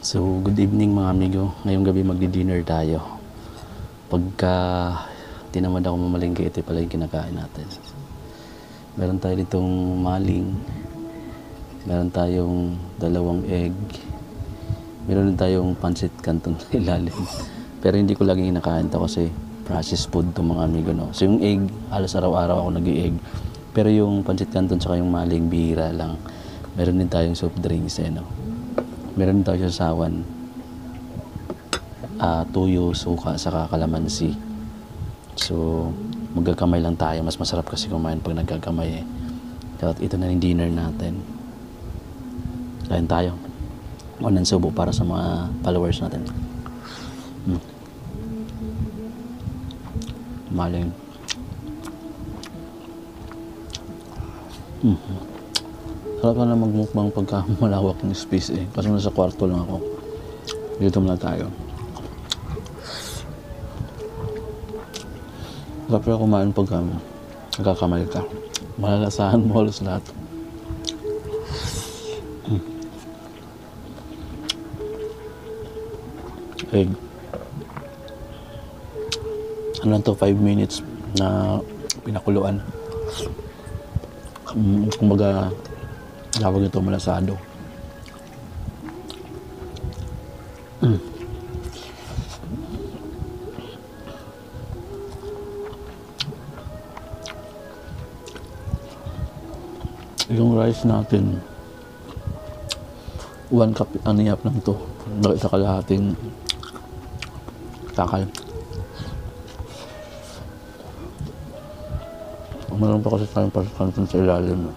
So, good evening mga amigo. Ngayong gabi magdi-dinner tayo. Pagka tinamad ako mamalengke, ito pala yung kinakain natin. Meron tayo ditong maling. Meron tayong 2 egg. Meron din tayong pancit canton sa ilalim. Pero hindi ko lagi kinakain to kasi processed food to mga amigo, no? So yung egg, halos araw-araw ako nag-i-egg. Pero yung pancit canton saka yung maling, bihira lang. Meron din tayong soft drinks, no? Meron tayo sa sawan, tuyo, suka, saka kalamansi. So, magkakamay lang tayo. Mas masarap kasi kumain pag nagkakamay eh. At ito na yung dinner natin. Kain tayo. Unang subo para sa mga followers natin. Maling. Sarap ka na magmukbang pagka malawak ng space eh. Kasi nasa kwarto lang ako. Dito muna tayo. Sarap ka kumain pagka nagkakamali ka. Malalasahan mo halos lahat. Egg. Ano lang to, 5 minutes na pinakuluan. Kumbaga, tawag ito malasado. Yung rice natin, 1 cup aniyap lang to. Sa kalahating takal. Meron pa kasi tayong pasakantin sa ilalim.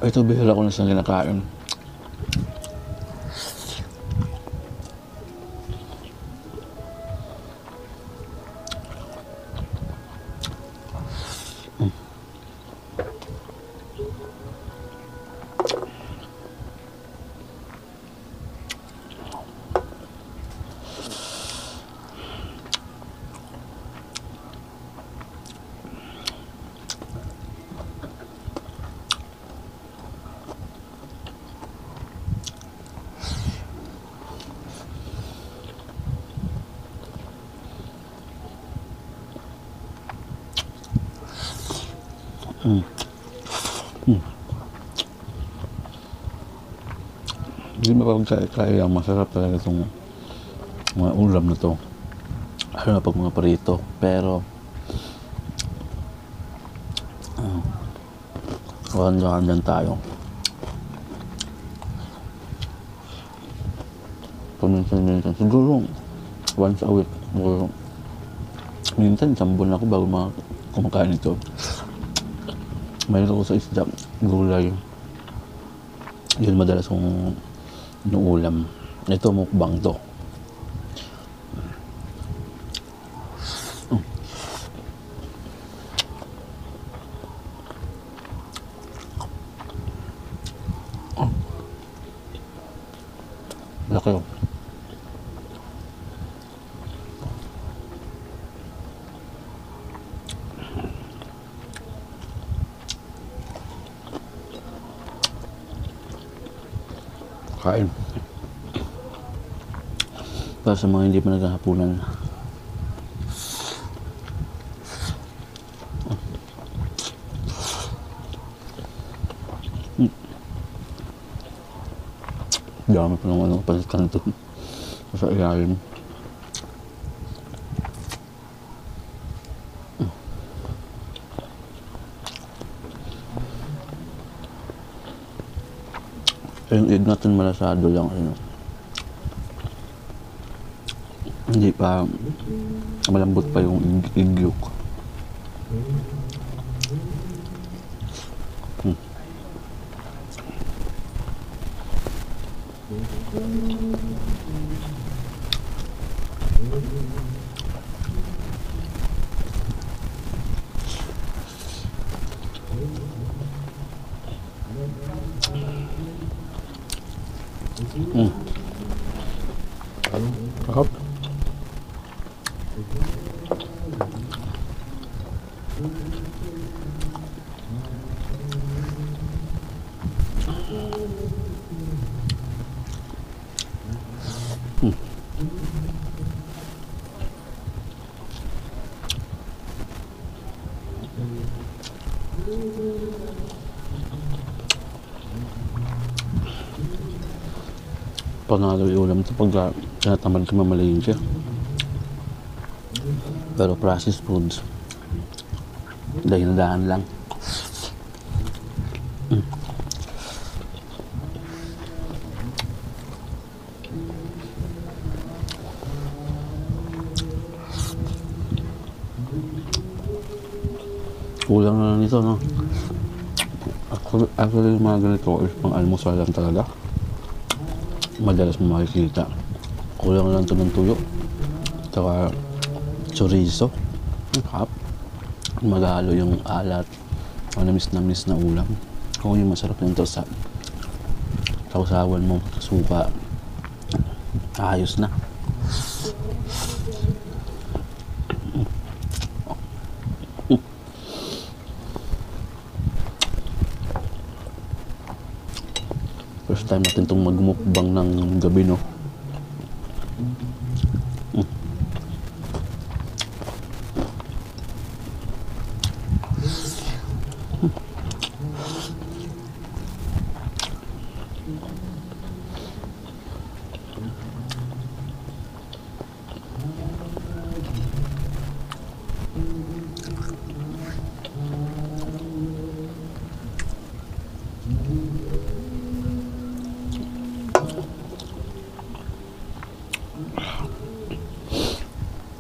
Ito bihira ko na siyang kinakain. Hindi mapagkaya ang masarap talaga itong mga ulam na to. Ano na pag mga parito. Pero wahan-wahan tayo. Paminsan-minsan. Siguro once a week. Minsan, 1 buwan ako bago kumakain ito. Mayroon ako sa isda, gulay. Yun madalas kong inuulam. Ito, mukbang to. Laki. Kain. Para sa mga hindi pa naghahapunan. Dami pa naman palit kanto sa ilalim. Yung egg natin malasado lang. Hindi pa malambot pa yung egg yolk. Sarap. Panalo yung ulam ito pag tinatamad ka mamalingki. Pero processed foods, dahan-dahan lang. Kulang na lang nito, no? Actually, yung mga ganito is pang almusal lang talaga. Madalas mo makikita. Kulang lang ito ng tuyo. Saka chorizo. Ang hap. Magalo yung alat. Namis na ulam. Kung yung masarap nito sa sausawan mo, suka, ayos na. First time natin itong magmukbang ng gabi, no?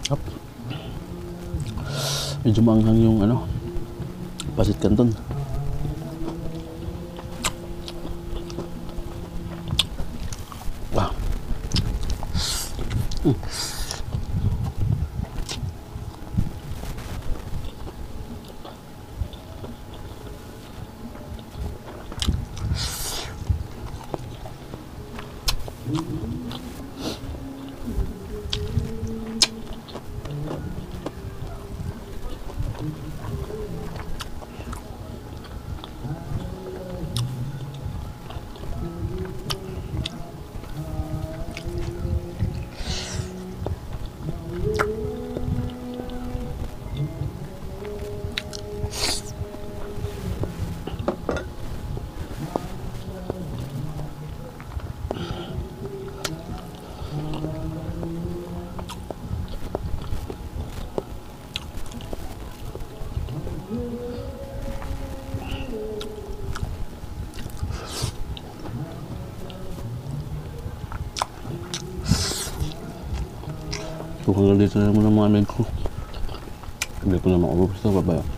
Up. Medyo maanghang yung ano, pasit canton. Wow. So hanggang dito na muna mga amigo ko. Hindi ko na maubos ito, babaya.